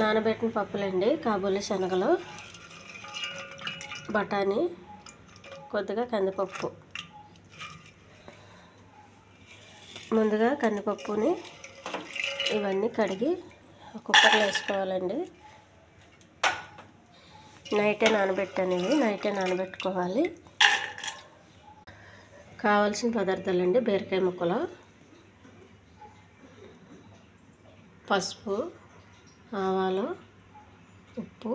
నానబెట్టిన పప్పులండి, కాబూలి శనగలు, బఠానీ, కొద్దిగా కందిపప్పు. ముందుగా కందిపప్పుని ఇవన్నీ కడిగి కుక్కర్లో వేసుకోవాలండి. నైటే నానబెట్టాను, ఇవి నైటే నానబెట్టుకోవాలి. కావాల్సిన పదార్థాలండి: బీరకాయ ముక్కలు, పసుపు, ఆవాలు, ఉప్పు,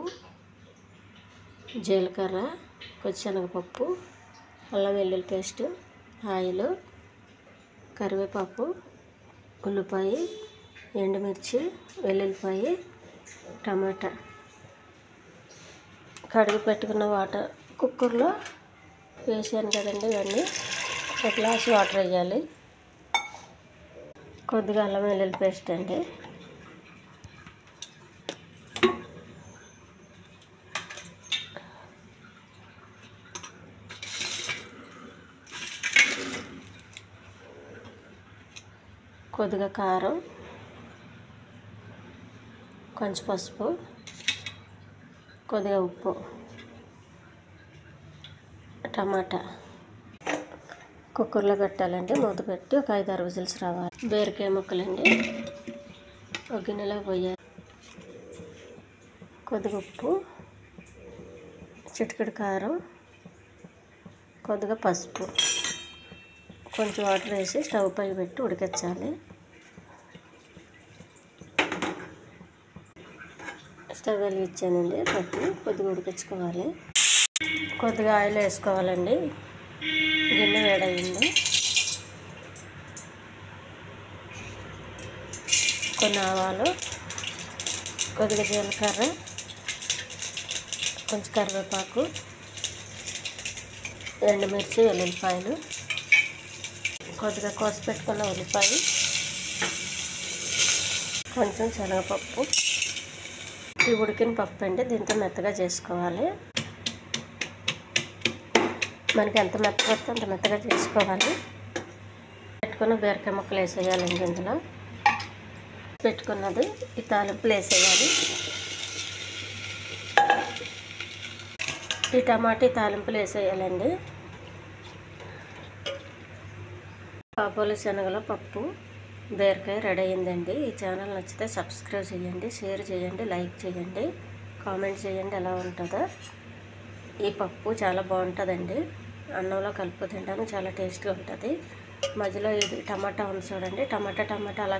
జీలకర్ర, పచ్చిశనగపప్పు, అల్లం వెల్లుల్లి పేస్ట్, ఆయిల్, కరివేపాకు, ఉల్లిపాయ, ఎండుమిర్చి, వెల్లుల్లిపాయ, టమాటా. కడిగి పెట్టుకున్న వాటర్ కుక్కర్లో వేసాను కదండి, ఇవన్నీ ఒక గ్లాస్ వాటర్ వేయాలి. కొద్దిగా అల్లం వెల్లుల్లి పేస్ట్ అండి, కొద్దిగా కారం, కొంచెం పసుపు, కొద్దిగా ఉప్పు, టమాటా. కుక్కర్లో పెట్టాలండి, మూత పెట్టి ఒక 5-6 విజిల్స్ రావాలి. బీరకాయ ముక్కలండి ఒక గిన్నెలో పోయాలి. కొద్దిగా ఉప్పు, చిటికెడు కారం, కొద్దిగా పసుపు, కొంచెం వాటర్ వేసి స్టవ్ పై పెట్టి ఉడికించాలి. స్టవ్ వెలిగించానండి, పప్పు కొద్దిగా ఉడికించుకోవాలి. కొద్దిగా ఆయిల్ వేసుకోవాలండి. గిన్నె వేడయింది. కొన్ని ఆవాలు, కొద్దిగా జీలకర్ర, కొంచెం కరివేపాకు, ఎండుమిర్చి, వెల్లుల్లిపాయలు, కొద్దిగా కోసి పెట్టుకున్న ఉల్లిపాయ, కొంచెం శనగపప్పు. ఈ ఉడికిన పప్పు అండి, దీంతో మెత్తగా చేసుకోవాలి. మనకి ఎంత మెత్తగా వస్తే అంత మెత్తగా చేసుకోవాలి. పెట్టుకున్న బీరకాయ ముక్కలు వేసేయాలండి. ఇందులో పెట్టుకున్నది ఈ తాలింపులు వేసేయాలి. ఈ టమాటా తాలింపులు వేసేయాలండి. కాబూలి శనగల పప్పు, బీరకాయ రెడీ అయిందండి. ఈ ఛానల్ నచ్చితే సబ్స్క్రైబ్ చేయండి, షేర్ చేయండి, లైక్ చేయండి, కామెంట్ చేయండి ఎలా ఉంటుందో. ఈ పప్పు చాలా బాగుంటుందండి, అన్నంలో కలుపు తినడానికి చాలా టేస్ట్గా ఉంటుంది. మధ్యలో ఇది టమాటా ఉంది చూడండి, టమాటా అలా